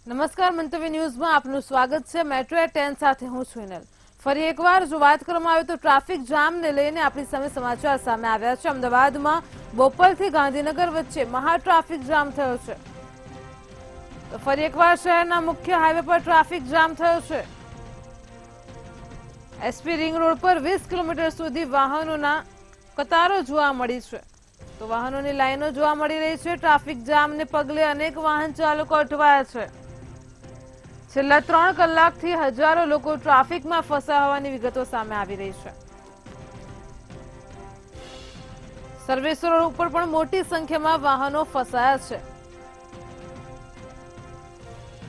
નમસ્કાર, મંતવ્ય ન્યૂઝમાં આપનું સ્વાગત છે। મેટ્રો 10 સાથે હું છું હિનલ। ફરી એકવાર જો વાત કરવામાં આવે તો ટ્રાફિક જામને લઈને આપણી સામે સમાચાર સામે આવ્યા છે। અમદાવાદમાં બોપલથી ગાંધીનગર વચ્ચે મહા ટ્રાફિક જામ થયો છે। તો ફરી એકવાર શહેરના મુખ્ય હાઈવે પર ટ્રાફિક જામ થયો છે। એસપી રિંગ રોડ પર 20 કિલોમીટર સુધી વાહનોના કતારો જોવા મળી છે। તો વાહનોની લાઈનો જોવા મળી રહી છે। ટ્રાફિક જામને પગલે અનેક વાહન ચાલકો અટવાયા છે। છેલ્લા 3 કલાકથી હજારો લોકો ટ્રાફિકમાં ફસાયા હોવાની વિગતો સામે આવી રહી છે। સર્વિસ રોડ ઉપર પણ મોટી સંખ્યામાં વાહનો ફસાયા છે।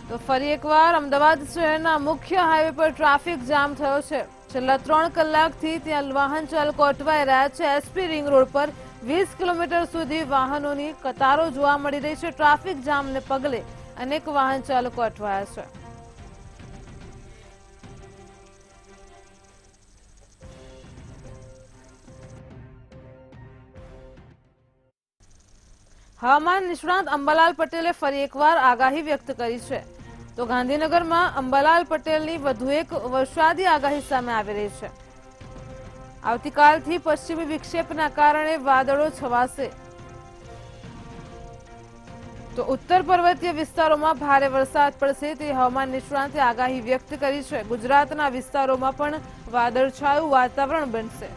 તો ફરી એકવાર અમદાવાદ શહેરના મુખ્ય હાઈવે પર ટ્રાફિક જામ થયો છે। છેલ્લા 3 કલાકથી ત્યાં વાહન ચાલકો અટવાઈ રહ્યા છે। એસપી રિંગ રોડ પર 20 કિલોમીટર સુધી વાહનોની કતારો જોવા મળી રહી છે। ટ્રાફિક જામને પગલે અનેક વાહન ચાલકો અટવાયા છે। હવામાન નિષ્ણાત અંબાલાલ પટેલે ફરી એકવાર આગાહી વ્યક્ત કરી છે। તો ગાંધીનગરમાં અંબાલાલ પટેલની વધુ એક વરસાદી આગાહી સામે આવી રહી છે। આવતીકાલથી પશ્ચિમી વિક્ષેપના કારણે વાદળો છવાશે। તો ઉત્તર પર્વતીય વિસ્તારોમાં ભારે વરસાદ પડશે તે હવામાન નિષ્ણાતે આગાહી વ્યક્ત કરી છે। ગુજરાતના વિસ્તારોમાં પણ વાદળછાયું વાતાવરણ બનશે।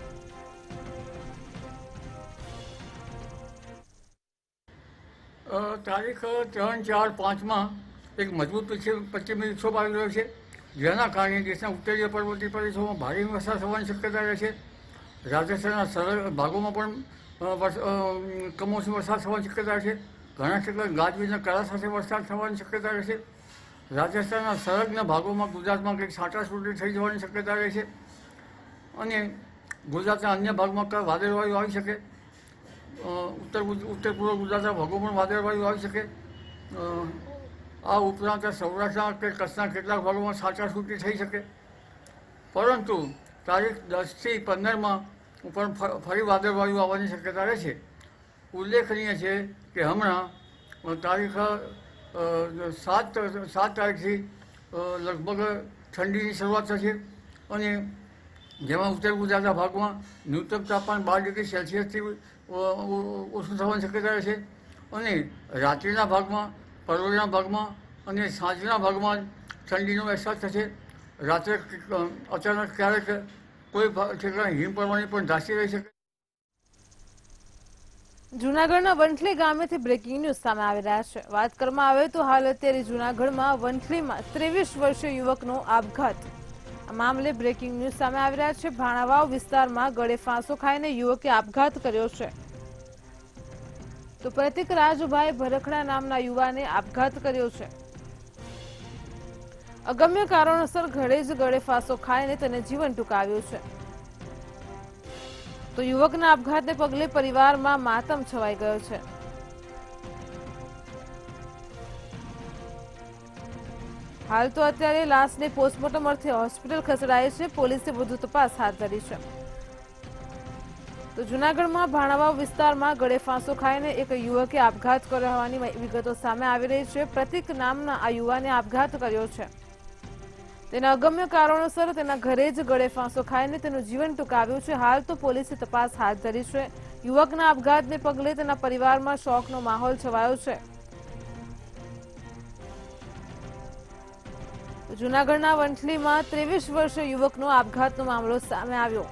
તારીખ 3, 4, 5માં એક મજબૂત પશ્ચિમી વિક્ષોભ આવી રહ્યો છે, જેના કારણે દેશના ઉત્તરીય પર્વતીય પ્રદેશોમાં ભારે વરસાદ થવાની શક્યતા રહે છે। રાજસ્થાનના સરહદ ભાગોમાં પણ કમોસમી વરસાદ થવાની શક્યતા છે। ઘણા ક્ષેત્રમાં ગાજવીજના કરા સાથે વરસાદ થવાની શક્યતા રહેશે। રાજસ્થાનના સંલગ્ન ભાગોમાં ગુજરાતમાં કંઈક છાંટાછૂટી થઈ જવાની શક્યતા રહે છે અને ગુજરાતના અન્ય ભાગમાં વાદળવાયુ આવી શકે। ઉત્તર પૂર્વ ગુજરાતના ભાગોમાં વાદળવાયુ આવી શકે। આ ઉપરાંત સૌરાષ્ટ્રના કે કચ્છના કેટલાક ભાગોમાં છાંટાછૂટી થઈ શકે, પરંતુ તારીખ 10 થી 15માં પણ ફરી વાદળવાયુ આવવાની શક્યતા રહે છે। ઉલ્લેખનીય છે કે હમણાં તારીખ 7 તારીખથી લગભગ ઠંડીની શરૂઆત થશે અને જેમાં ઉત્તર ગુજરાતના ભાગમાં ન્યૂનતમ તાપમાન 12 ડિગ્રી સેલ્સિયસથી ઓછું થવાની શક્યતા રહે છે અને રાત્રિના ભાગમાં, પરોઢના ભાગમાં અને સાંજના ભાગમાં ઠંડીનો અહેસાસ થશે। રાત્રે અચાનક ક્યારેક કોઈ ઠેકાણે હિમ પડવાની પણ ધાસી રહી શકે। જૂનાગઢના વંથલી ગામેથી બ્રેકિંગ ન્યૂઝ સામે આવી રહ્યા છે। વાત કરવામાં આવે તો હાલ અત્યારે જૂનાગઢમાં વંથલીમાં 23 વર્ષીય યુવકનો આપઘાત। આ મામલે બ્રેકિંગ ન્યૂઝ સામે આવી રહ્યા છે। ભાણાવાવ વિસ્તારમાં ગળે ફાંસો ખાઈને યુવકે આપઘાત કર્યો છે। તો પ્રતિક રાજુભાઈ ભરખડા નામના યુવાને આપઘાત કર્યો છે। અગમ્ય કારણોસર ગળે ફાંસો ખાઈને તેને જીવન ટૂંકાવ્યું છે। તો યુવકના આપઘાતને પગલે પરિવારમાં માતમ છવાઈ ગયો છે। હાલ તો અત્યારે લાશને પોસ્ટમોર્ટમ અર્થે હોસ્પિટલ ખસેડાઈ છે। પોલીસે વધુ તપાસ હાથ ધરી છે। તો જૂનાગઢમાં ભાણાવાવ વિસ્તારમાં ગળે ફાંસો ખાઈને એક યુવકે આપઘાત કર્યો હોવાની વિગતો સામે આવી રહી છે। પ્રતિક નામના આ યુવાને આપઘાત કર્યો છે। તેના અગમ્ય કારણોસર તેના ઘરે જ ગળે ફાંસો ખાઈને તેનું જીવન ટૂંકાવ્યું છે। હાલ તો પોલીસે તપાસ હાથ ધરી છે। યુવકના આપઘાતને પગલે તેના પરિવારમાં શોકનો માહોલ છવાયો છે। જૂનાગઢના વંથલીમાં 23 વર્ષીય યુવકનો આપઘાતનો મામલો સામે આવ્યો।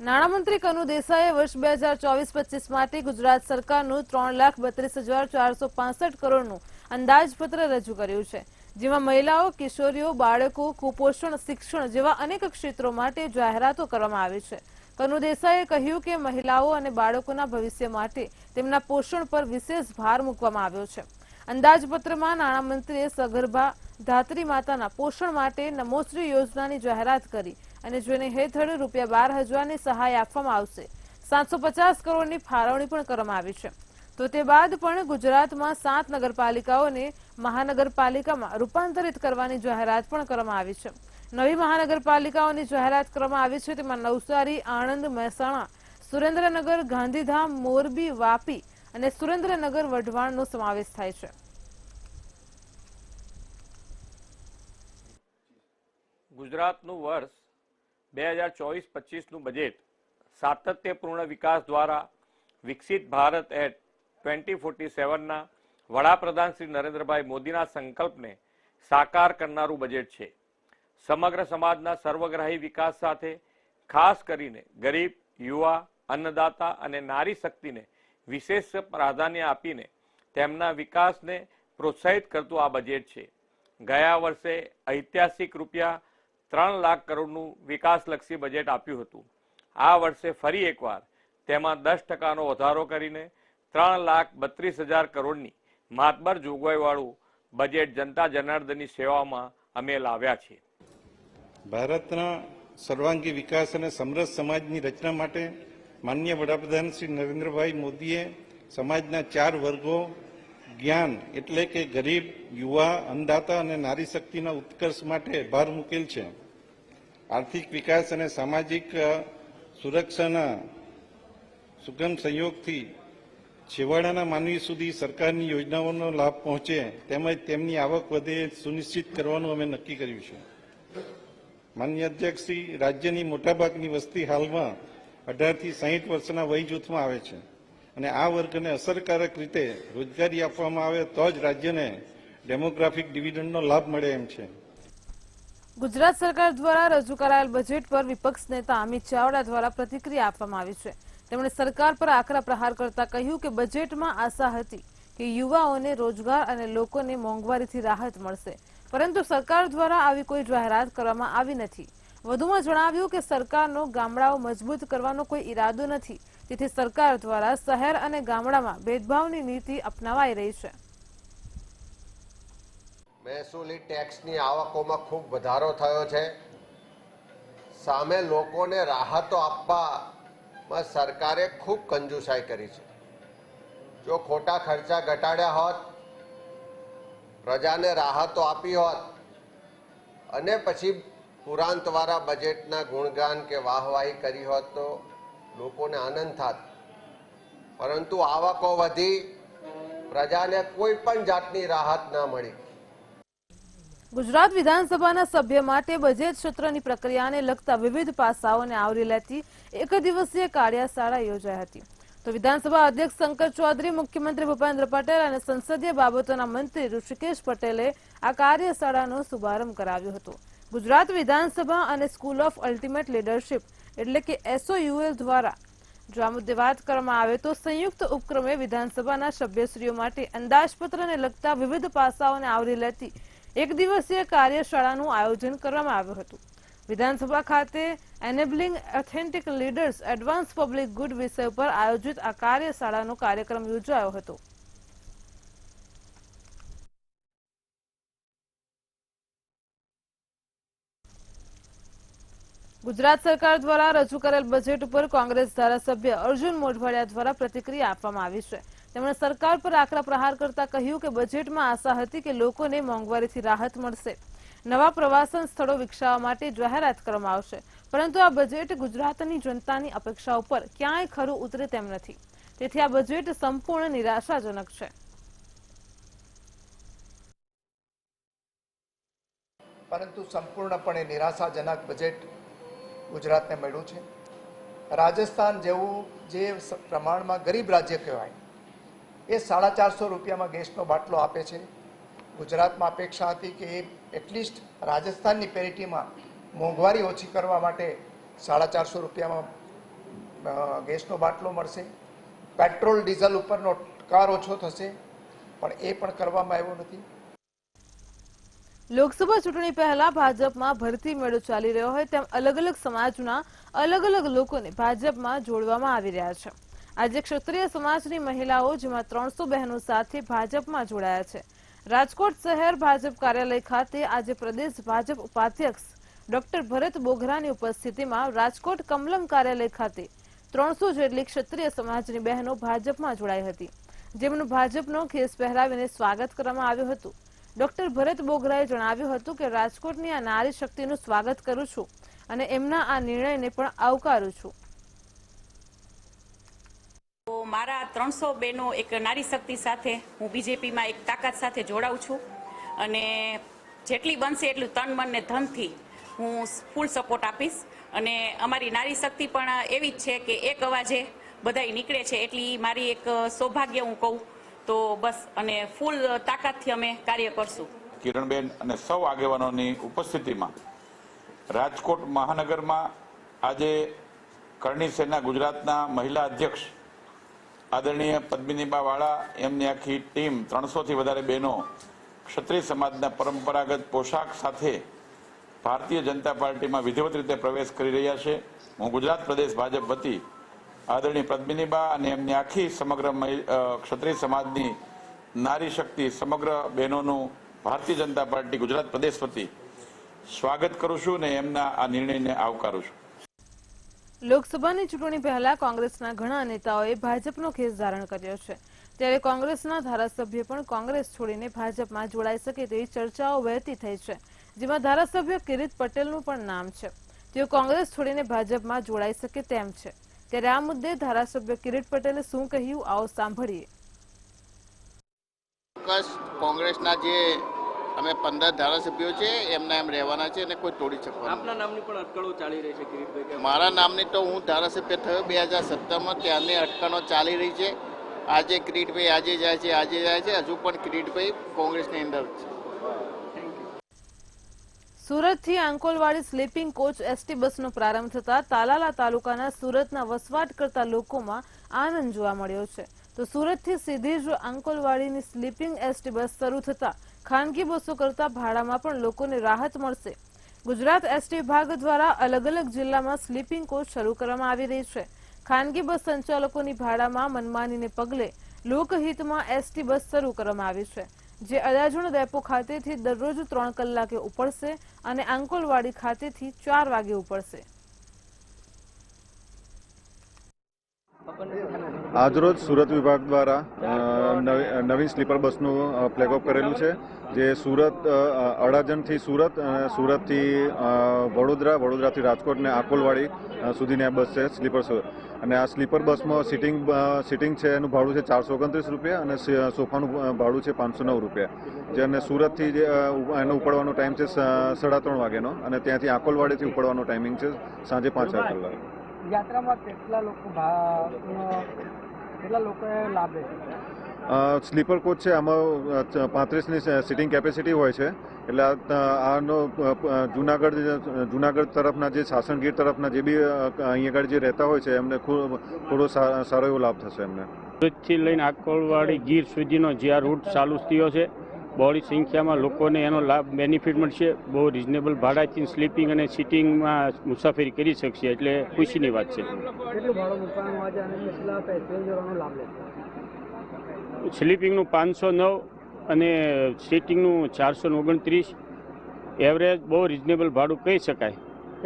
નાણામંત્રી કનુ દેસાઈએ વર્ષ 2024-25 માટે ગુજરાત સરકારનું 3,32,465 કરોડનું અંદાજપત્ર રજૂ કર્યું છે, જેમાં મહિલાઓ, કિશોરીઓ, બાળકો, કુપોષણ, શિક્ષણ જેવા અનેક ક્ષેત્રો માટે જાહેરાતો કરવામાં આવી છે। કનુ દેસાઈએ કહ્યું કે મહિલાઓ અને બાળકોના ભવિષ્ય માટે તેમના પોષણ પર વિશેષ ભાર મૂકવામાં આવ્યો છે। અંદાજપત્રમાં નાણામંત્રીએ સગર્ભા ધાત્રી માતાના પોષણ માટે નમોશ્રી યોજનાની જાહેરાત કરી અને જેને હેઠળ ₹12,000ની સહાય આપવામાં આવશે। 750 કરોડની ફાળવણી પણ કરવામાં આવી છે। તો તે બાદ પણ ગુજરાતમાં 7 નગરપાલિકાઓને મહાનગરપાલિકામાં રૂપાંતરિત કરવાની જાહેરાત પણ કરવામાં આવી છે। નવી મહાનગરપાલિકાઓની જાહેરાત કરવામાં આવી છે, તેમાં નવસારી, આણંદ, મહેસાણા, સુરેન્દ્રનગર, ગાંધીધામ, મોરબી, વાપી અને સુરેન્દ્રનગર વઢવાણનો સમાવેશ થાય છે. ગુજરાતનું વર્ષ 2024-25નું બજેટ સાતત્યપૂર્ણ વિકાસ દ્વારા વિકસિત ભારત એટ 2047ના વડાપ્રધાન શ્રી નરેન્દ્રભાઈ મોદીના સંકલ્પને સાકાર કરનારું બજેટ છે. સમગ્ર સમાજના સર્વગ્રાહી વિકાસ સાથે ખાસ કરીને ગરીબ, યુવા, અન્નદાતા અને નારી શક્તિને વિશેષ પ્રાધાન્ય આપીને તેમના વિકાસને પ્રોત્સાહિત કરતું આ બજેટ છે. ગયા વર્ષે ઐતિહાસિક ₹3 લાખ કરોડનું વિકાસલક્ષી બજેટ આપ્યું હતું. આ વર્ષે ફરી એકવાર તેમાં 10%નો વધારો કરીને 3,32,000 કરોડની માતબર જોગવાઈવાળું બજેટ જનતા જનાર્દનની સેવામાં અમે લાવ્યા છીએ. ભારતના સર્વાંગી વિકાસ અને સમરસ સમાજની રચના માટે માનનીય વડાપ્રધાન શ્રી નરેન્દ્રભાઈ મોદીએ સમાજના 4 વર્ગો જ્ઞાન એટલે કે ગરીબ, યુવા, અન્નદાતા અને નારી શક્તિના ઉત્કર્ષ માટે ભાર મૂકેલ છે. આર્થિક વિકાસ અને સામાજિક સુરક્ષાના સુગમ સંયોગથી છેવાડાના માનવી સુધી સરકારની યોજનાઓનો લાભ પહોંચે તેમજ તેમની આવક વધે સુનિશ્ચિત કરવાનું અમે નક્કી કર્યું છે. માનનીય અધ્યક્ષશ્રી, રાજ્યની મોટાભાગની વસ્તી હાલમાં 18 થી 60 વર્ષના વય જૂથમાં આવે છે અને આ વર્ગને અસરકારક રીતે રોજગારી આપવામાં આવે તો જ રાજ્યને ડેમોગ્રાફિક ડિવિડન્ડનો લાભ મળે એમ છે. ગુજરાત સરકાર દ્વારા રજૂ કરાયેલ બજેટ પર વિપક્ષ નેતા અમિત ચાવડા દ્વારા પ્રતિક્રિયા આપવામાં આવી છે. તેમણે સરકાર પર આકરા પ્રહાર કરતા કહ્યું કે બજેટમાં આશા હતી કે યુવાઓને રોજગાર અને લોકોને મોંઘવારીથી રાહત મળશે, પરંતુ સરકાર દ્વારા આવી કોઈ જાહેરાત કરવામાં આવી નથી. વધુમાં જણાવ્યું કે સરકારનો ગામડાઓ મજબૂત કરવાનો કોઈ ઈરાદો નથી, તેથી સરકાર દ્વારા શહેર અને ગામડામાં ભેદભાવની નીતિ અપનાવાઈ રહી છે. મહેસૂલી ટેક્સની આવકોમાં ખૂબ વધારો થયો છે. સામે લોકોને રાહતો આપવામાં સરકારે ખૂબ કંજૂસાઈ કરી છે. જો ખોટા ખર્ચા ઘટાડ્યા હોત, પ્રજાને રાહતો આપી હોત અને પછી પુરાંતવાળા બજેટના ગુણગાન કે વાહવાહી કરી હોત તો લોકોને આનંદ થાત. પરંતુ આવકો વધી, પ્રજાને કોઈ પણ જાતની રાહત ન મળી. ગુજરાત વિધાનસભાના સભ્ય માટે બજેટ સત્રની પ્રક્રિયાને લગતા વિવિધ પાસાઓને આવરી લેતી એક દિવસીય કાર્યશાળા યોજાઈ હતી. તો વિધાનસભા અધ્યક્ષ શંકર ચૌધરી, મુખ્યમંત્રી ભૂપેન્દ્ર પટેલ અને સંસદીય બાબતોના મંત્રી ઋષિકેશ પટેલે આ કાર્યશાળાનો શુભારંભ કરાવ્યો હતો. ગુજરાત વિધાનસભા અને સ્કૂલ ઓફ અલ્ટિમેટ લીડરશીપ એટલે કે SOUL દ્વારા જો આ મુદ્દે વાત કરવામાં આવે તો સંયુક્ત ઉપક્રમે વિધાનસભાના સભ્યશ્રીઓ માટે અંદાજપત્રને લગતા વિવિધ પાસાઓને આવરી લેતી એક દિવસીય કાર્યશાળાનું આયોજન કરવામાં આવ્યું હતું. વિધાનસભા ખાતે enabling authentic leaders advance public good વિષય પર આયોજિત આ કાર્યશાળાનો કાર્યક્રમ યોજાયો હતો. ગુજરાત સરકાર દ્વારા રજૂ કરેલ બજેટ ઉપર કોંગ્રેસ ધારાસભ્ય અર્જુન મોઢવાડિયા દ્વારા પ્રતિક્રિયા આપવામાં આવી છે. તેમણે સરકાર પર આકરા પ્રહાર કરતા કહ્યું કે બજેટમાં આશા હતી કે લોકોને મોંઘવારીથી રાહત મળશે, નવા પ્રવાસન સ્થળો વિકસાવવા માટે જાહેરાત કરવામાં આવશે, પરંતુ આ બજેટ ગુજરાતની જનતાની અપેક્ષાઓ પર ક્યાંય ખરું ઉતરે તેમ નથી. તેથી આ બજેટ સંપૂર્ણ નિરાશાજનક છે. પરંતુ સંપૂર્ણપણે નિરાશાજનક બજેટ ગુજરાતને મળ્યું છે. રાજસ્થાન જેવું જે પ્રમાણમાં ગરીબ રાજ્ય કહેવાય એ 450 રૂપિયામાં ગેસનો બાટલો આપે છે. ગુજરાતમાં અપેક્ષા હતી કે એ એટલીસ્ટ રાજસ્થાનની પેરિટીમાં મોંઘવારી ઓછી કરવા માટે 450 રૂપિયામાં ગેસનો બાટલો મળશે. પેટ્રોલ ડીઝલ ઉપરનો કર ઓછો થશે, પણ એ પણ કરવામાં આવ્યો નથી. લોકસભા ચૂંટણી પહેલા ભાજપમાં ભરતી મેળો ચાલી રહ્યો હોય તેમ અલગ અલગ સમાજના અલગ અલગ લોકોને ભાજપમાં જોડવામાં આવી રહ્યા છે. આજે ક્ષત્રિય સમાજની મહિલાઓ જેમાં 300 બહેનો સાથે ભાજપમાં જોડાયા છે. રાજકોટ શહેર ભાજપ કાર્યાલય ખાતે આજે પ્રદેશ ભાજપ ઉપાધ્યક્ષ ડોક્ટર ભરત બોઘરાની ઉપસ્થિતિમાં રાજકોટ કમલમ કાર્યાલય ખાતે 300 જેટલી ક્ષત્રિય સમાજની બહેનો ભાજપમાં જોડાઈ હતી, જેમનું ભાજપનો ખેસ પહેરાવીને સ્વાગત કરવામાં આવ્યું હતું. ડોક્ટર ભરત બોઘરાએ જણાવ્યું હતું કે રાજકોટની આ નારી શક્તિનું સ્વાગત કરું છું અને એમના આ નિર્ણયને પણ આવકારું છું. તો મારા 300 બહેનો એક નારી શક્તિ સાથે હું બીજેપીમાં એક તાકાત સાથે જોડાઉં છું અને જેટલી બનશે એટલું તન મન ને ધનથી હું ફૂલ સપોર્ટ આપીશ અને અમારી નારી શક્તિ પણ એવી જ છે કે એક અવાજે બધાય નીકળે છે એટલી મારી એક સૌભાગ્ય હું કહું તો બસ અને ફૂલ તાકાતથી અમે કાર્ય કરશું. કિરણબેન અને સૌ આગેવાનોની ઉપસ્થિતિમાં રાજકોટ મહાનગરમાં આજે કરણી સેના ગુજરાતના મહિલા અધ્યક્ષ આદરણીય પદ્મિનીબા વાળા એમની આખી ટીમ 300થી વધારે બહેનો ક્ષત્રિય સમાજના પરંપરાગત પોશાક સાથે ભારતીય જનતા પાર્ટીમાં વિધિવત રીતે પ્રવેશ કરી રહ્યા છે. હું ગુજરાત પ્રદેશ ભાજપ વતી આદરણીય પદ્મિનીબા અને એમની આખી સમગ્ર ક્ષત્રિય સમાજની નારી શક્તિ સમગ્ર બહેનોનું ભારતીય જનતા પાર્ટી ગુજરાત પ્રદેશ વતી સ્વાગત કરું છું અને એમના આ નિર્ણયને આવકારું છું. લોકસભાની ચૂંટણી પહેલા કોંગ્રેસના ઘણા નેતાઓએ ભાજપનો ખેસ ધારણ કર્યો છે, ત્યારે કોંગ્રેસના ધારાસભ્ય પણ કોંગ્રેસ છોડીને ભાજપમાં જોડાઈ શકે તેવી ચર્ચાઓ વહેતી થઈ છે, જેમાં ધારાસભ્ય કિરીટ પટેલનું પણ નામ છે. તેઓ કોંગ્રેસ છોડીને ભાજપમાં જોડાઈ શકે તેમ છે. ત્યારે આ મુદ્દે ધારાસભ્ય કિરીટ પટેલે શું કહ્યું, આવો સાંભળીએ. કોંગ્રેસના જે અમે 15 ધારાસભ્યો છે એમના એમ રહેવાના છે અને કોઈ તોડી શકવાનું. આપના નામની પણ અટકળો ચાલી રહી છે કિરીટભાઈ? મારા નામની તો હું ધારાસભ્ય થયો 2017માં, ત્યારની અટકળો ચાલી રહી છે. આજે કિરીટભાઈ આજે જાય છે, હજુ પણ કિરીટભાઈ કોંગ્રેસની અંદર છે. સુરતથી આંકોલવાડી સ્લીપિંગ કોચ એસટી બસનો પ્રારંભ થતા તાલાલા તાલુકાના સુરતના વસવાટ કરતા લોકોમાં આનંદ જોવા મળ્યો છે. તો સુરતથી સીધી જ આંકોલવાડીની સ્લીપિંગ એસટી બસ શરૂ થતા ખાનગી બસો કરતા ભાડામાં પણ લોકોને રાહત મળશે. ગુજરાત એસટી વિભાગ દ્વારા અલગ અલગ જિલ્લામાં સ્લીપિંગ કોચ શરૂ કરવામાં આવી રહી છે. ખાનગી બસ સંચાલકોની ભાડામાં મનમાનીને પગલે લોકહિતમાં એસટી બસ શરૂ કરવામાં આવી છે, જે અડાજણ ડેપો ખાતેથી દરરોજ 3 કલાકે ઉપડશે અને આંકોલવાડી ખાતેથી 4 વાગે ઉપડશે. આજરોજ સુરત વિભાગ દ્વારા નવી સ્લીપર બસનું ફ્લેગ ઓફ કરેલું છે, જે સુરત અડાજણથી સુરત અને સુરતથી વડોદરા, વડોદરાથી રાજકોટ ને આકોલવાડી સુધીની આ બસ છે સ્લીપર. અને આ સ્લીપર બસમાં સિટિંગ છે એનું ભાડું છે 429 રૂપિયા અને સોફાનું ભાડું છે 509 રૂપિયા. જે અને સુરતથી એનો ઉપડવાનો ટાઈમ છે 3:30 વાગ્યાનો અને ત્યાંથી આકોલવાડીથી ઉપડવાનો ટાઈમિંગ છે સાંજે 5 કલાક. યાત્રામાં કેટલા લોકોએ લાભ લે? સ્લીપર કોચ છે, આમાં 35ની સિટિંગ કેપેસિટી હોય છે. એટલે આનો જુનાગઢ તરફના જે સાસણગીર તરફના જે બી અહીંયા આગળ જે રહેતા હોય છે એમને થોડો સારો એવો લાભ થશે એમને. સુરતથી લઈને આકોલવાડી ગીર સુધીનો જે આ રૂટ ચાલુ થયો છે, બહોળી સંખ્યામાં લોકોને એનો લાભ બેનિફિટ મળશે. બહુ રિઝનેબલ ભાડાથી સ્લીપિંગ અને સિટિંગમાં મુસાફરી કરી શકશે, એટલે ખુશીની વાત છે. કેટલું ભાડું મૂકવાનું આવે છે અને કેટલા પેસેન્જરોનો લાભ લે? સ્લીપિંગનું 509 અને સિટિંગનું 429. એવરેજ બહુ રિઝનેબલ ભાડું કહી શકાય,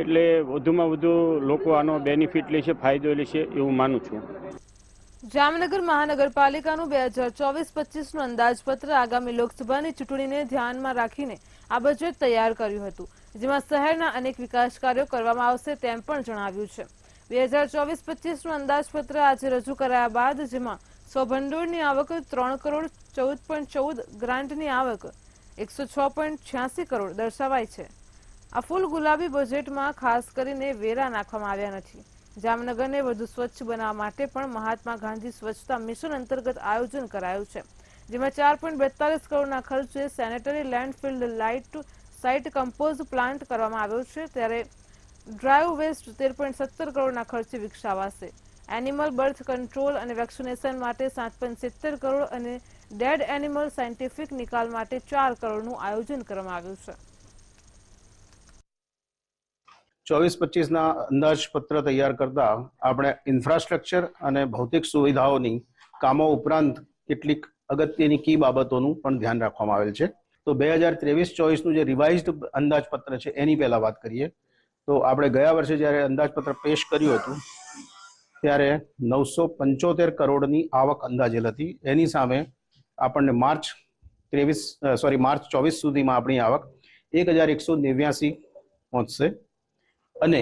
એટલે વધુમાં વધુ લોકો આનો બેનિફિટ લેશે, ફાયદો લેશે એવું માનું છું. જામનગર મહાનગરપાલિકાનું 2024-25નું અંદાજપત્ર આગામી લોકસભાની ચૂંટણીને ધ્યાનમાં રાખીને આ બજેટ તૈયાર કર્યું હતું, જેમાં શહેરના અનેક વિકાસ કાર્યો કરવામાં આવશે તેમ પણ જણાવ્યું છે. 2024-25નું અંદાજપત્ર આજે રજૂ કરાયા બાદ જેમાં સ્વભંડોળની આવક 3 કરોડ 14.14, ગ્રાન્ટની આવક 106.86 કરોડ દર્શાવાઈ છે. આ ફૂલ ગુલાબી બજેટમાં ખાસ કરીને વેરા નાખવામાં આવ્યા નથી. જામનગરને વધુ સ્વચ્છ બનાવવા માટે પણ મહાત્મા ગાંધી સ્વચ્છતા મિશન અંતર્ગત આયોજન કરાયું છે, જેમાં 4.42 કરોડના ખર્ચે sanitary landfill light site compost plant કરવામાં આવ્યો છે, ત્યારે ડ્રાઈવ વેસ્ટ 13.17 કરોડના ખર્ચે વિકસાવાશે. એનિમલ બર્થ કંટ્રોલ અને વેક્સિનેશન માટે 7.70 કરોડ અને ડેડ એનિમલ સાયન્ટિફિક નિકાલ માટે 4 કરોડનું આયોજન કરવામાં આવ્યું છે. 24-25ના અંદાજપત્ર તૈયાર કરતા આપણે ઇન્ફ્રાસ્ટ્રક્ચર અને ભૌતિક સુવિધાઓની કામો ઉપરાંત કેટલીક અગત્યની કી બાબતોનું પણ ધ્યાન રાખવામાં આવેલ છે. તો 2023-24નું જે રિવાઇઝડ અંદાજપત્ર છે એની પહેલા વાત કરીએ તો આપણે ગયા વર્ષે જ્યારે અંદાજપત્ર પેશ કર્યું હતું ત્યારે 975 કરોડની આવક અંદાજેલ હતી. એની સામે આપણને માર્ચ 24 સુધીમાં આપણી આવક 1189 પહોંચશે અને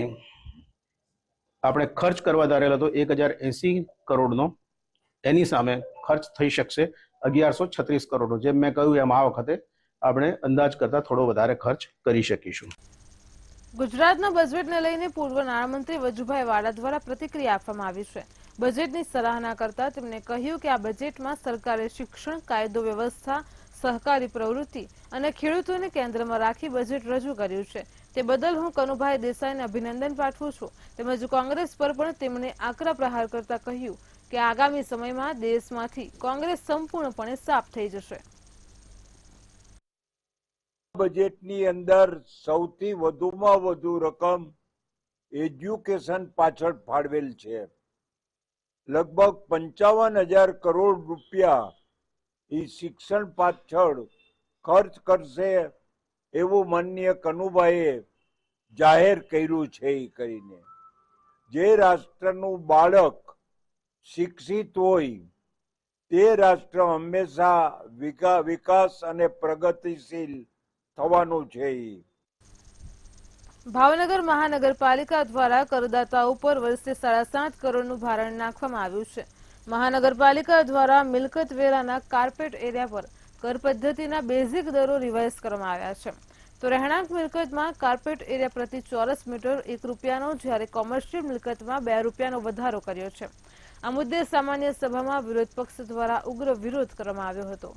આપણે ખર્ચ કરવા ધારેલો હતો 1080 કરોડનો, એની સામે ખર્ચ થઈ શકશે 1136 કરોડનો. જેમ મેં કહ્યું એમ આ વખતે આપણે અંદાજ કરતાં થોડો વધારે ખર્ચ કરી શકીશું. ગુજરાતના બજેટને લઈને પૂર્વ નાણામંત્રી વજુભાઈ વાળા દ્વારા પ્રતિક્રિયા આપવામાં આવી છે. બજેટની સરાહના કરતા તેમણે કહ્યું કે આ બજેટમાં સરકારે શિક્ષણ, કાયદો વ્યવસ્થા, સહકારી પ્રવૃત્તિ અને ખેડૂતોને કેન્દ્રમાં રાખી બજેટ રજૂ કર્યું છે. તે બદલ હું કનુભાઈ દેસાઈને અભિનંદન પાઠવું છું. તેમજ કોંગ્રેસ પર પણ તેમણે આકરા પ્રહાર કરતા કહ્યું કે આગામી સમયમાં દેશમાંથી કોંગ્રેસ સંપૂર્ણપણે સાફ થઈ જશે. બજેટની અંદર સૌથી વધુમાં વધુ રકમ એજ્યુકેશન પાછળ ફાળવેલ છે. લગભગ 55,000 કરોડ રૂપિયા એ શિક્ષણ પાછળ ખર્ચ કરશે એવું માનનીય કનુભાઈએ જાહેર કર્યું છે. એ કરીને જે રાષ્ટ્રનું બાળક શિક્ષિત હોય તે રાષ્ટ્ર હંમેશા વિકાસ અને પ્રગતિશીલ થવાનું છે. ભાવનગર મહાનગરપાલિકા દ્વારા કરદાતાઓ પર વર્ષે 7.5 કરોડનું ભારણ નાખવામાં આવ્યું છે. મહાનગરપાલિકા દ્વારા મિલકત વેરાના કાર્પેટ એરિયા પર કર પદ્ધતિના બેઝિક દરો રિવાઇઝ કરવામાં આવ્યા છે. તો રહેણાંક મિલકતમાં કાર્પેટ એરિયા પ્રતિ ચોરસ મીટર ₹1, જ્યારે કોમર્શિયલ મિલકતમાં ₹2 વધારો કર્યો છે. આ મુદ્દે સામાન્ય સભામાં વિરોધ પક્ષ દ્વારા ઉગ્ર વિરોધ કરવામાં આવ્યો હતો.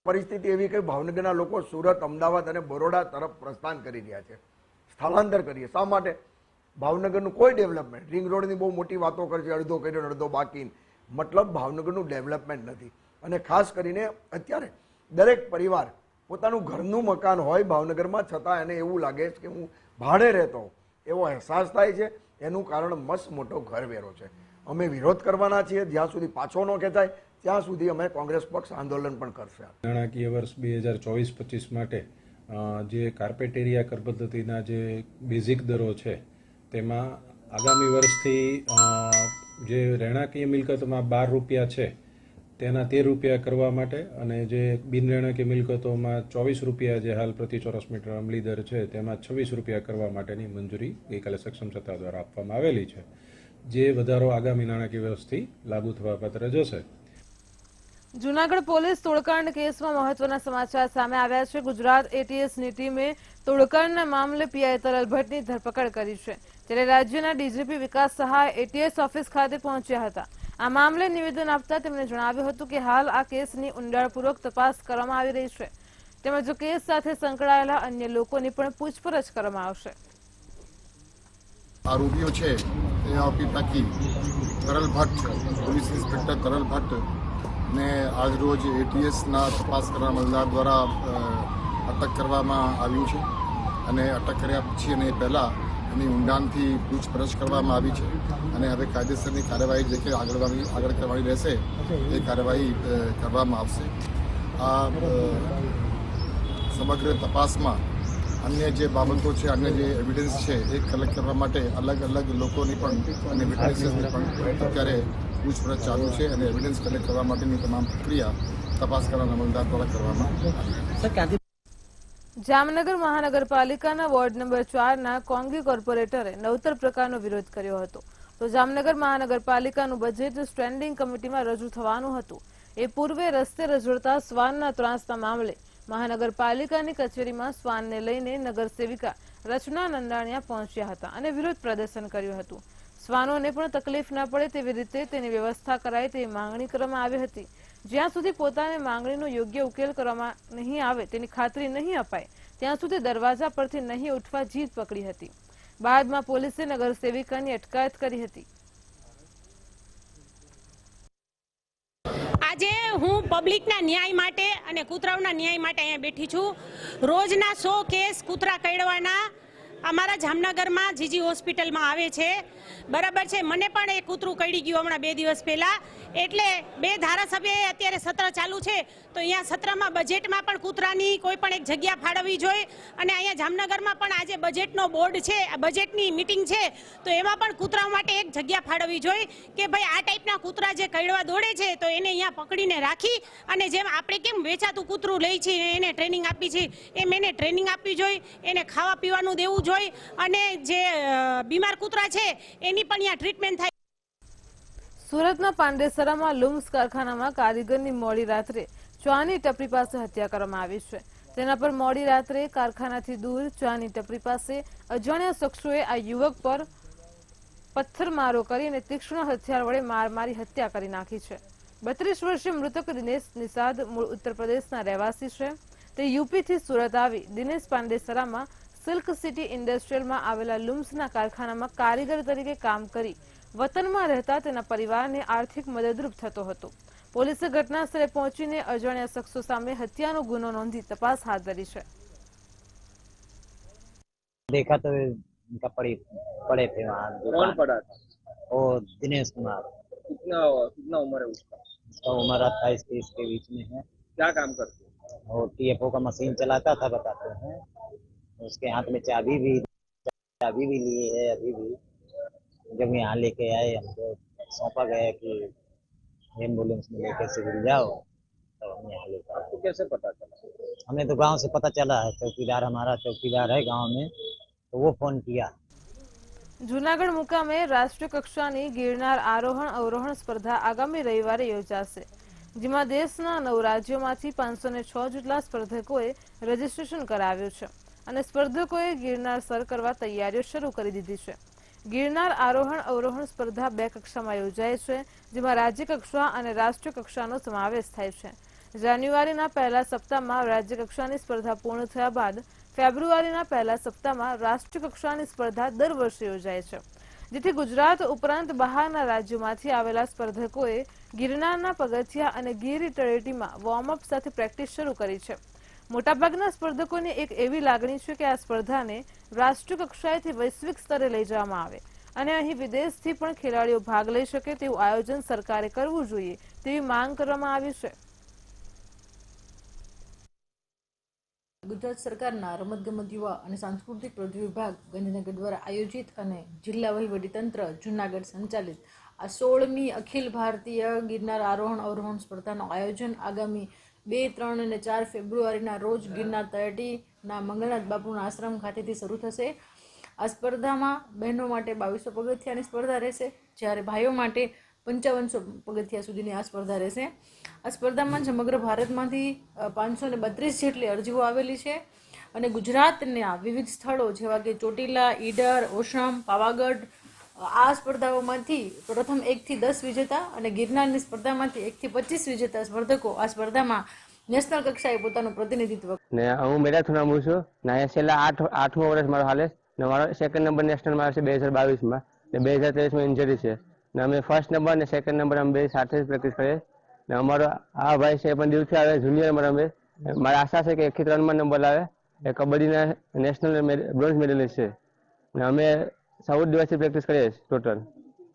પરિસ્થિતિ એવી કે ભાવનગરના લોકો સુરત, અમદાવાદ અને બરોડા તરફ પ્રસ્થાન કરી રહ્યા છે, સ્થળાંતર કરીએ. શા માટે? ભાવનગરનું કોઈ ડેવલપમેન્ટ, રિંગ રોડની બહુ મોટી વાતો કરે છે, અડધો કર્યો અડધો બાકી, મતલબ ભાવનગરનું ડેવલપમેન્ટ નથી. અને ખાસ કરીને અત્યારે દરેક પરિવાર પોતાનું ઘરનું મકાન હોય ભાવનગરમાં, છતાં એને એવું લાગે છે કે હું ભાડે રહેતો હોઉં એવો અહેસાસ થાય છે. એનું કારણ મસ્ત મોટો ઘરવેરો છે. અમે વિરોધ કરવાના છીએ જ્યાં સુધી પાછો ન ખેંચાય ત્યાં સુધી અમે કોંગ્રેસ પક્ષ આંદોલન પણ કરશે. નાણાકીય વર્ષ 2024-25 માટે જે કાર્પેટ એરિયા કર પદ્ધતિના જે બેઝિક દરો છે તેમાં આગામી વર્ષથી જે રહેણાંકીય મિલકતોમાં ₹12 છે તેના ₹13 કરવા માટે અને જે બિન રહેણાંકીય મિલકતોમાં ₹24 જે હાલ પ્રતિ ચોરસ મીટર અમલી દર છે તેમાં ₹26 કરવા માટેની મંજૂરી ગઈકાલે સક્ષમ સત્તા દ્વારા આપવામાં આવેલી છે. જે વધારો આગામી નાણાકીય વર્ષથી લાગુ થવા પાત્ર જશે. જૂનાગઢ પોલીસ તોડકાંડ કેસમાં મહત્વના સમાચાર સામે આવ્યા છે. ગુજરાત એટીએસની ટીમે તોડકાંડના મામલે પીઆઈ તરલ ભટ્ટની ધરપકડ કરી છે, ત્યારે રાજ્યના ડીજીપી વિકાસ સહાય એટીએસ ઓફિસ ખાતે પહોંચ્યા હતા. આ મામલે નિવેદન આપતા તેમણે જણાવ્યું હતું કે હાલ આ કેસની ઊંડાણપૂર્વક તપાસ કરવામાં આવી રહી છે, તેમજ કેસ સાથે સંકળાયેલા અન્ય લોકોની પણ પૂછપરછ કરવામાં આવશે. આરોપીઓ છે એ આરોપી પૈકી તરલ ભટ્ટ, પોલીસ ઇન્સ્પેક્ટર તરલ ભટ્ટ ને આજરોજ એટીએસના તપાસ કરનાર અમલદાર દ્વારા અટક કરવામાં આવ્યું છે અને અટક કર્યા પછી અને પહેલાં એની ઊંડાણથી પૂછપરછ કરવામાં આવી છે અને હવે કાયદેસરની કાર્યવાહી જે કે આગળ કરવાની રહેશે એ કાર્યવાહી કરવામાં આવશે. આ સમગ્ર તપાસમાં અન્ય જે બાબતો છે, અન્ય જે એવિડન્સ છે એ કલેક્ટ કરવા માટે અલગ અલગ લોકોની પણ અને વિટનેસીસની પણ અત્યારે પૂછપરછ ચાલુ છે અને એવિડન્સ કલેક્ટ કરવા માટેની તમામ પ્રક્રિયા તપાસ કરવાના અમલદાર દ્વારા કરવામાં આવી. જામનગર મહાનગરપાલિકાના વોર્ડ નંબર 4ના કોંગી કોર્પોરેટરે નવતર પ્રકારનો વિરોધ કર્યો હતો. તો જામનગર મહાનગરપાલિકાનું બજેટ સ્ટેન્ડિંગ કમિટીમાં રજૂ થવાનું હતું. એ પૂર્વે રસ્તે રઝળતા શ્વાનના ત્રાસના મામલે મહાનગરપાલિકાની કચેરીમાં શ્વાનને લઈને નગરસેવિકા રચના નંદાણીયા પહોંચ્યા હતા અને વિરોધ પ્રદર્શન કર્યું હતું. શ્વાનોને પણ તકલીફ ન પડે તેવી રીતે તેની વ્યવસ્થા કરાય તેવી માંગણી કરવામાં આવી હતી. જ્યાં સુધી પોતાની માંગણીનો યોગ્ય ઉકેલ કરવામાં નહીં આવે તેની ખાતરી નહીં અપાય ત્યાં સુધી દરવાજા પરથી નહીં ઉઠવા જીદ પકડી હતી. બાદમાં પોલીસે નગરસેવિકાની અટકાયત કરી હતી. આજે હું પબ્લિકના ન્યાય માટે અને કૂતરાઓના ન્યાય માટે અહીંયા બેઠી છું. રોજના 100 કેસ કૂતરા કરડવાના અમારા જામનગરમાં જીજી હોસ્પિટલમાં આવે છે, બરાબર છે. મને પણ એક કૂતરું કરડી ગયું હમણાં 2 દિવસ પહેલાં. એટલે 2 ધારાસભ્યએ અત્યારે સત્ર ચાલુ છે તો અહીંયા સત્રમાં બજેટમાં પણ કૂતરાની કોઈ પણ એક જગ્યા ફાળવવી જોઈએ અને અહીંયા જામનગરમાં પણ આજે બજેટનો બોર્ડ છે, બજેટની મિટિંગ છે તો એમાં પણ કૂતરાઓ માટે એક જગ્યા ફાળવવી જોઈએ કે ભાઈ આ ટાઈપના કૂતરા જે કરડવા દોડે છે તો એને અહીંયા પકડીને રાખી અને જેમ આપણે કેમ વેચાતું કૂતરું લઈ છીએ એને ટ્રેનિંગ આપી છે એમ એને ટ્રેનિંગ આપવી જોઈએ, એને ખાવા પીવાનું દેવું જોઈએ જોઈ અને જે બીમાર કૂતરા છે એની પણ અહીંયા ટ્રીટમેન્ટ થાય. સુરતના પાંડેસરામાં લુમ્સ કારખાનામાં કારીગરની મોડી રાત્રે ચાની ટપરી પાસે હત્યા કરવામાં આવી છે. તેના પર મોડી રાત્રે કારખાનાથી દૂર ચાની ટપરી પાસે અજાણ્યા શખ્સોએ આ યુવક પર પથ્થરમારો કરી અને તીક્ષ્ણ હથિયાર વડે માર મારી હત્યા કરી નાખી છે. 32 વર્ષીય મૃતક દિનેશ નિષાદ મૂળ ઉત્તર પ્રદેશના રહેવાસી છે. તે યુપીથી સુરત આવી દિનેશ પાંડેસરામાં સિલ્ક સિટી ઇન્ડસ્ટ્રીયલમાં આવેલા લુમ્સના કારખાનામાં કારીગર તરીકે કામ કરી વતનમાં રહેતા તેના પરિવારને આર્થિક મદદરૂપ થતો હતો. પોલીસે ઘટના સ્થળે પહોંચીને અજાણ્યા શખ્સો સામે હત્યાનો ગુનો નોંધી તપાસ હાથ ધરી છે. देखा तो इनका पड़े थे वहाँ. कौन पड़ा था? वो दिनेश कुमार. कितना उम्र है उसका? उसका उम्र 28-30 के बीच में है. क्या काम करते हैं? वो TFO का मशीन चलाता था बताते हैं. उसके हाथ में चाबी भी लिए है. अभी भी जब यहाँ लेके आए हमको सौंपा गया कि एम्बुलेंस में लेके सिविल जाओ, तब हम यहाँ लेकर आए. कैसे पता चला? हमें तो गांव से पता चला है. हमारा चौकीदार है गांव में, तो वो फोन किया. જૂનાગઢ મુકામે રાષ્ટ્રીય કક્ષાની ગિરનાર આરોહણ અવરોહણ સ્પર્ધા આગામી રવિવારે યોજાશે, જેમાં દેશના 9 રાજ્યોમાંથી 506 જેટલા સ્પર્ધકોએ રજીસ્ટ્રેશન કરાવ્યું છે અને સ્પર્ધકોએ ગિરનાર સર કરવા તૈયારીઓ શરૂ કરી દીધી છે. ગિરનાર આરોહણ અવરોહણ સ્પર્ધા 2 કક્ષામાં યોજાય છે, જેમાં રાજ્ય કક્ષા અને રાષ્ટ્રીય કક્ષાનો સમાવેશ થાય છે. જાન્યુઆરીના પહેલા સપ્તાહમાં રાજ્ય કક્ષાની સ્પર્ધા પૂર્ણ થયા બાદ ફેબ્રુઆરીના પહેલા સપ્તાહમાં રાષ્ટ્રીય કક્ષાની સ્પર્ધા દર વર્ષે યોજાય છે, જેથી ગુજરાત ઉપરાંત બહારના રાજ્યોમાંથી આવેલા સ્પર્ધકોએ ગિરનારના પગથિયા અને ગીર તળેટીમાં વોર્મઅપ સાથે પ્રેક્ટિસ શરૂ કરી છે. મોટાભાગના સ્પર્ધકોની એક એવી લાગણી છે કે આ સ્પર્ધાને રાષ્ટ્રીય કક્ષાએથી વૈશ્વિક સ્તરે લઈ જવામાં આવે અને અહીં વિદેશથી પણ ખેલાડીઓ ભાગ લઈ શકે તેવું આયોજન સરકારે કરવું જોઈએ તેવી માંગ કરવામાં આવી છે. ગુજરાત સરકારના રમતગમત યુવા અને સાંસ્કૃતિક પ્રવૃત્તિ વિભાગ ગાંધીનગર દ્વારા આયોજિત અને જિલ્લા વહીવટીતંત્ર જૂનાગઢ સંચાલિત આ 16મી અખિલ ભારતીય ગિરનાર આરોહણ અવરોહણ સ્પર્ધાનું આયોજન આગામી 2, 3 અને 4 ફેબ્રુઆરીના રોજ ગિરનાર તળેટીના મંગળનાથ બાપુના આશ્રમ ખાતેથી શરૂ થશે. આ સ્પર્ધામાં બહેનો માટે 2200 પગથિયાની સ્પર્ધા રહેશે, જ્યારે ભાઈઓ માટે 5500 પગથિયા સુધીની આ સ્પર્ધા રહેશે. આ સ્પર્ધામાં સમગ્ર ભારતમાંથી 532 જેટલી અરજીઓ આવેલી છે અને ગુજરાતના વિવિધ સ્થળો જેવા કે ચોટીલા, ઈડર, ઓશમ, પાવાગઢ આ સ્પર્ધાઓમાંથી પ્રથમ 1 થી 10 વિજેતા અને ગિરનારની સ્પર્ધામાંથી 1 થી 25 વિજેતા સ્પર્ધકો આ સ્પર્ધામાં નેશનલ કક્ષાએ પોતાનું પ્રતિનિધિત્વ. ને હું મેરાથોન રમું છું ને છેલ્લા 8મો વર્ષ મારો હાલે ને મારો સેકન્ડ નંબર નેશનલમાં આવશે 2022માં ને 2023માં ઇન્જરી છે ને અમે ફર્સ્ટ નંબર ને સેકન્ડ નંબર અમે બે સાથે જ પ્રેક્ટિસ કરીએ ને અમારો આ ભાઈ છે પણ દિવસથી આવે જુનિયરમાં રમે. મારી આશા છે કે 1 થી 3માં નંબર લાવે. એ કબડ્ડીના નેશનલ બ્રોન્ઝ મેડલિસ્ટ છે ને અમે 14 દિવસથી પ્રેક્ટિસ કરીએ ટોટલ.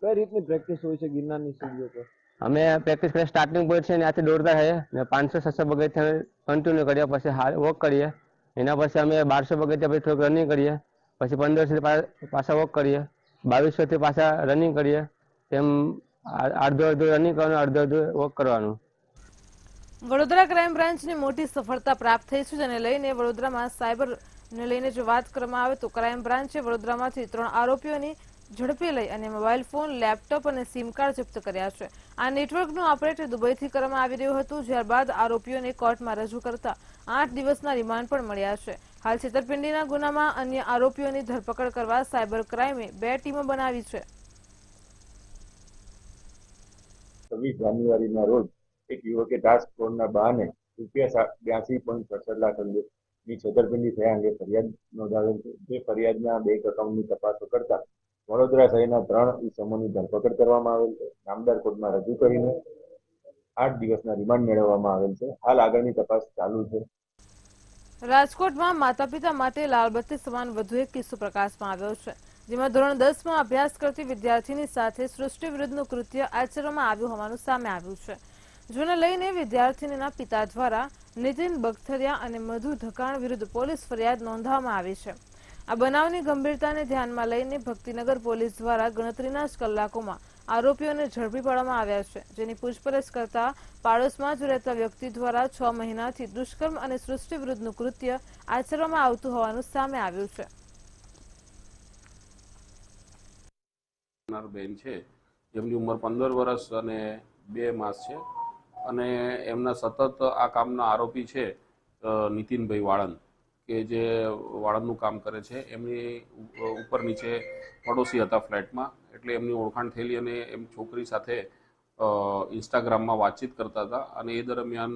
કઈ રીતની પ્રેક્ટિસ હોય છે ગિરનારની સીડીઓ પર? અમે પ્રેક્ટિસ કરીએ સ્ટાર્ટિંગ પોઈન્ટ છે ત્યાંથી દોડતા થઈએ ને 500-600 પગથિયા કન્ટિન્યુ કરીએ, પછી વોક કરીએ, એના પછી અમે 1200 પગથિયા પછી થોડુંક રનિંગ કરીએ, પછી 1500 પાછા વોક કરીએ, 2200થી પાછા રનિંગ કરીએ. તેમ અડધો રનિંગ કરવાનું, અડધો વોક કરવાનું. વડોદરા ક્રાઇમ બ્રાન્ચની મોટી સફળતા પ્રાપ્ત થઈ છે, જેને લઈને વડોદરામાં સાયબરને લઈને જો વાત કરવામાં આવે તો ક્રાઇમ બ્રાન્ચે વડોદરામાંથી 3 આરોપીઓની ઝડપી લઈ અને મોબાઈલ ફોન, લેપટોપ અને સિમ કાર્ડ જપ્ત કર્યા છે. આ નેટવર્કનું ઓપરેટ દુબઈથી કરવામાં આવી રહ્યું હતું, ત્યારબાદ આરોપીઓને કોર્ટમાં રજૂ કરતા 8 દિવસના રિમાન્ડ પણ મળ્યા છે. હાલ છેતરપિંડીના ગુનામાં અન્ય આરોપીઓની ધરપકડ કરવા સાયબર ક્રાઇમે 2 ટીમો બનાવી છે. 26 જાન્યુઆરીના રોજ એક યુવકે ટાસ્ક ફોર્સના બહાને ₹82.67 લાખની છેતરપિંડી થયા અંગે ફરિયાદ નોંધાવેલ છે. જે ફરિયાદના બેંક એકાઉન્ટની તપાસો કરતા વડોદરા શહેરના 3 ઇસમોની ધરપકડ કરવામાં આવેલ છે. નામદાર કોર્ટમાં રજૂ કરીને 8 દિવસના રિમાન્ડ મેળવવામાં આવેલ છે. હાલ આગળની તપાસ ચાલુ છે. રાજકોટમાં માતા પિતા માટે લાલબત્તી સમાન વધુ એક કિસ્સો પ્રકાશમાં આવ્યો છે, જેમાં ધોરણ 10માં અભ્યાસ કરતી વિદ્યાર્થીની સાથે સૃષ્ટિ વિરુદ્ધનું કૃત્ય આચરવામાં આવ્યું હોવાનું સામે આવ્યું છે, જેને લઈને વિદ્યાર્થીનીના પિતા દ્વારા નીતિન બગથરિયા અને મધુ ધકાણ વિરુદ્ધ પોલીસ ફરિયાદ નોંધવામાં આવી છે. આ બનાવની ગંભીરતાને ધ્યાનમાં લઈને ભક્તિનગર પોલીસ દ્વારા ગણતરીના જ કલાકોમાં આરોપીઓને ઝડપી પાડવામાં આવ્યા છે, જેની પૂછપરછ કરતા પાડોશમાં જ રહેતા વ્યક્તિ દ્વારા 6 મહિનાથી દુષ્કર્મ અને સૃષ્ટિ વિરુદ્ધનું કૃત્ય આચરવામાં આવતું હોવાનું સામે આવ્યું છે. બેન છે જેમની ઉંમર 15 વર્ષ અને 2 માસ છે અને એમના સતત આ કામના આરોપી છે નીતિનભાઈ વાળંદ કે જે વાળંદનું કામ કરે છે. એમની ઉપર નીચે પડોશી હતા ફ્લેટમાં, એટલે એમની ઓળખાણ થયેલી અને એમ છોકરી સાથે ઇન્સ્ટાગ્રામમાં વાતચીત કરતા હતા અને એ દરમિયાન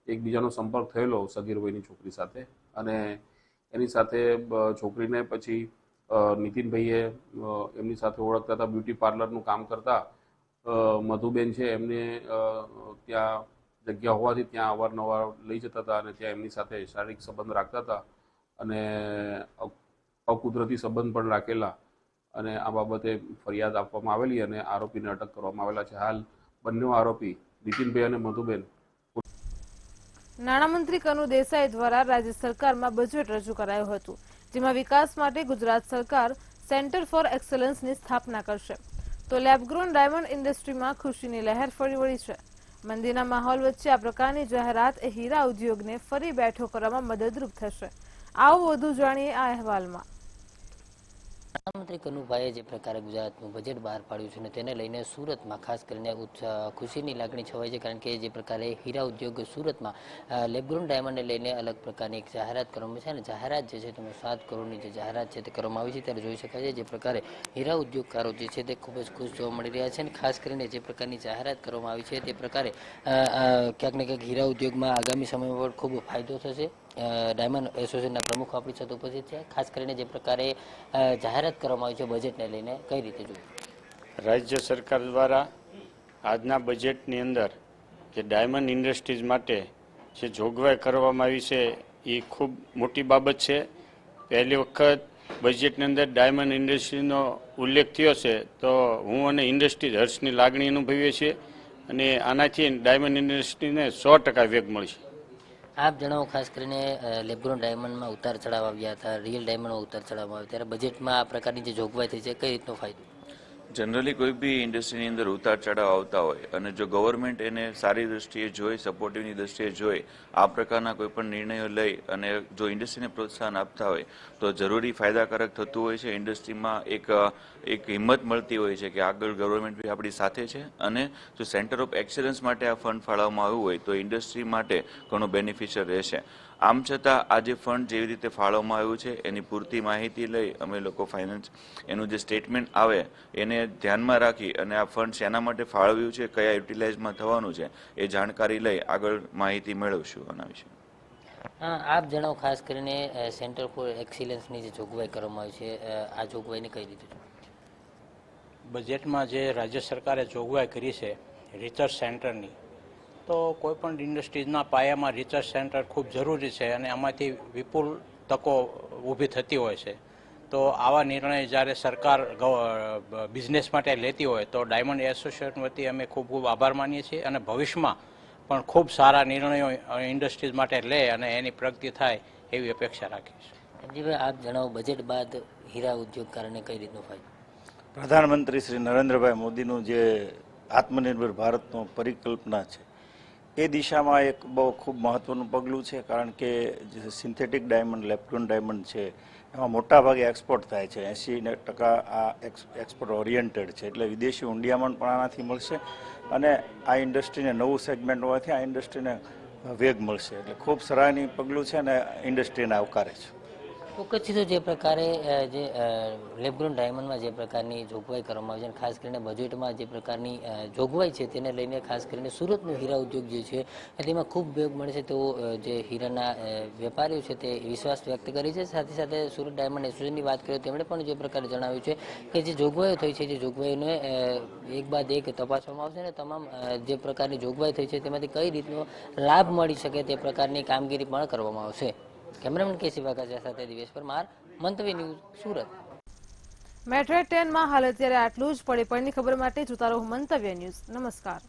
એકબીજાનો સંપર્ક થયેલો સગીર વયની છોકરી સાથે અને એની સાથે છોકરીને પછી નીતિનભાઈએ એમની સાથે ઓળખતા હતા, બ્યુટી પાર્લરનું કામ કરતા મધુબેન છે એમને ત્યાં જગ્યા હોવાથી ત્યાં અવારનવાર લઈ જતા હતા અને ત્યાં એમની સાથે શારીરિક સંબંધ રાખતા હતા અને અકુદરતી સંબંધ પણ રાખેલા અને આ બાબતે ફરિયાદ આપવામાં આવેલી અને આરોપીને અટક કરવામાં આવેલા છે. હાલ બંને આરોપી નીતિનભાઈ અને મધુબેન. નાણામંત્રી કનુ દેસાઈ દ્વારા રાજ્ય સરકારમાં બજેટ રજૂ કરાયું હતું, જેમાં વિકાસ માટે ગુજરાત સરકાર સેન્ટર ફોર એક્સલન્સની સ્થાપના કરશે. તો લેબગ્રોન ડાયમંડ ઇન્ડસ્ટ્રીમાં ખુશીની લહેર ફરી વળી છે. મંદીના માહોલ વચ્ચે આ પ્રકારની જાહેરાત એ હીરા ઉદ્યોગને ફરી બેઠો કરવામાં મદદરૂપ થશે. આવો વધુ જાણીએ આ અહેવાલમાં. નાણામંત્રી કનુભાઈએ જે પ્રકારે ગુજરાતનું બજેટ બહાર પાડ્યું છે અને તેને લઈને સુરતમાં ખાસ કરીને ખુશીની લાગણી છવાઈ છે, કારણ કે જે પ્રકારે હીરા ઉદ્યોગ સુરતમાં લેબગ્રોન ડાયમંડને લઈને અલગ પ્રકારની એક જાહેરાત કરવામાં છે અને જાહેરાત જે છે તેમાં 7 કરોડની જે જાહેરાત છે તે કરવામાં આવી છે ત્યારે જોઈ શકાય છે જે પ્રકારે હીરા ઉદ્યોગકારો જે છે તે ખૂબ જ ખુશ જોવા મળી રહ્યા છે અને ખાસ કરીને જે પ્રકારની જાહેરાત કરવામાં આવી છે તે પ્રકારે ક્યાંક ને ક્યાંક હીરા ઉદ્યોગમાં આગામી સમયમાં પણ ખૂબ ફાયદો થશે. ડાયમંડ એસોસિએશનના પ્રમુખ આપણી સાથે ઉપસ્થિત છે. ખાસ કરીને જે પ્રકારે જાહેરાત કરવામાં આવી છે બજેટને લઈને કઈ રીતે જોયું? રાજ્ય સરકાર દ્વારા આજના બજેટની અંદર જે ડાયમંડ ઇન્ડસ્ટ્રીઝ માટે જે જોગવાઈ કરવામાં આવી છે એ ખૂબ મોટી બાબત છે. પહેલી વખત બજેટની અંદર ડાયમંડ ઇન્ડસ્ટ્રીનો ઉલ્લેખ થયો છે તો હું અને ઇન્ડસ્ટ્રીઝ હર્ષની લાગણી અનુભવીએ છીએ અને આનાથી ડાયમંડ ઇન્ડસ્ટ્રીને 100% વેગ મળશે. આપ જણાવો, ખાસ કરીને લેબગ્રોન ડાયમંડમાં ઉતાર ચઢાવ આવ્યા હતા, રિયલ ડાયમંડમાં ઉતાર ચઢાવ આવ્યા ત્યારે બજેટમાં આ પ્રકારની જે જોગવાઈ થઈ છે કઈ રીતનો ફાયદો? જનરલી કોઈ બી ઇન્ડસ્ટ્રીની અંદર ઉતાર ચઢાવ આવતા હોય અને જો ગવર્મેન્ટ એને સારી દ્રષ્ટિએ જોઈ, સપોર્ટિવની દ્રષ્ટિએ જોઈ આ પ્રકારના કોઈ પણ નિર્ણયો લઈ અને જો ઇન્ડસ્ટ્રીને પ્રોત્સાહન આપતા હોય તો જરૂરી ફાયદાકારક થતું હોય છે. ઇન્ડસ્ટ્રીમાં એક હિંમત મળતી હોય છે કે આગળ ગવર્મેન્ટ બી આપણી સાથે છે અને જો સેન્ટર ઓફ એક્સલન્સ માટે આ ફંડ ફાળવવામાં આવ્યું હોય તો ઇન્ડસ્ટ્રી માટે ઘણું બેનિફિશિયલ રહેશે. આમ છતાં આ જે ફંડ જેવી રીતે ફાળવવામાં આવ્યું છે એની પૂરતી માહિતી લઈ અમે લોકો ફાઇનાન્સ એનું જે સ્ટેટમેન્ટ આવે એને ધ્યાનમાં રાખી અને આ ફંડ શેના માટે ફાળવ્યું છે, કયા યુટિલાઇઝમાં થવાનું છે એ જાણકારી લઈ આગળ માહિતી મેળવશું આના વિશે. આપ જણાવો, ખાસ કરીને સેન્ટર ફોર એક્સિલન્સની જે જોગવાઈ કરવામાં આવી છે આ જોગવાઈને કઈ રીતે જોવું? બજેટમાં જે રાજ્ય સરકારે જોગવાઈ કરી છે રિસર્ચ સેન્ટરની, તો કોઈપણ ઇન્ડસ્ટ્રીઝના પાયામાં રિસર્ચ સેન્ટર ખૂબ જરૂરી છે અને આમાંથી વિપુલ તકો ઊભી થતી હોય છે. તો આવા નિર્ણય જ્યારે સરકાર બિઝનેસ માટે લેતી હોય તો ડાયમંડ એસોસિએશન વતી અમે ખૂબ ખૂબ આભાર માનીએ છીએ અને ભવિષ્યમાં પણ ખૂબ સારા નિર્ણયો ઇન્ડસ્ટ્રીઝ માટે લે અને એની પ્રગતિ થાય એવી અપેક્ષા રાખીએ છીએ. સંજીવભાઈ, આપ જણાવો, બજેટ બાદ હીરા ઉદ્યોગકારોને કઈ રીતનો ફાયદો? પ્રધાનમંત્રી શ્રી નરેન્દ્રભાઈ મોદીનું જે આત્મનિર્ભર ભારતનો પરિકલ્પના છે એ દિશામાં એક બહુ ખૂબ મહત્વનું પગલું છે, કારણ કે જે સિન્થેટિક ડાયમંડ, લેબગ્રોન ડાયમંડ છે એમાં મોટાભાગે એક્સપોર્ટ થાય છે. 80% આ એક્સપોર્ટ ઓરિએન્ટેડ છે, એટલે વિદેશી ઊંડિયામણ પણ આનાથી મળશે અને આ ઇન્ડસ્ટ્રીને નવું સેગમેન્ટ હોવાથી આ ઇન્ડસ્ટ્રીને વેગ મળશે. એટલે ખૂબ સરાહનીય પગલું છે અને ઇન્ડસ્ટ્રીને આવકારે છે. ચોક્કસથી તો જે પ્રકારે જે લેબગ્રોન ડાયમંડમાં જે પ્રકારની જોગવાઈ કરવામાં આવી છે, ખાસ કરીને બજેટમાં જે પ્રકારની જોગવાઈ છે તેને લઈને ખાસ કરીને સુરતનું હીરા ઉદ્યોગ જે છે તેમાં ખૂબ વેગ મળે છે તો જે હીરાના વેપારીઓ છે તે વિશ્વાસ વ્યક્ત કરી છે. સાથે સાથે સુરત ડાયમંડ એસોસિએશનની વાત કરીએ તેમણે પણ જે પ્રકારે જણાવ્યું છે કે જે જોગવાઈઓ થઈ છે જે જોગવાઈઓને એક બાદ એક તપાસવામાં આવશે અને તમામ જે પ્રકારની જોગવાઈ થઈ છે તેમાંથી કઈ રીતનો લાભ મળી શકે તે પ્રકારની કામગીરી પણ કરવામાં આવશે. કેમેરામેન કેસી વાઘાજા સાથે દિવેશ પરમાર, મંતવ્ય ન્યૂઝ, સુરત. મેટ્રો 10 માં હાલ અત્યારે આટલું જ. પળે પળની ખબર માટે જોતા રહો મંતવ્ય ન્યૂઝ. નમસ્કાર.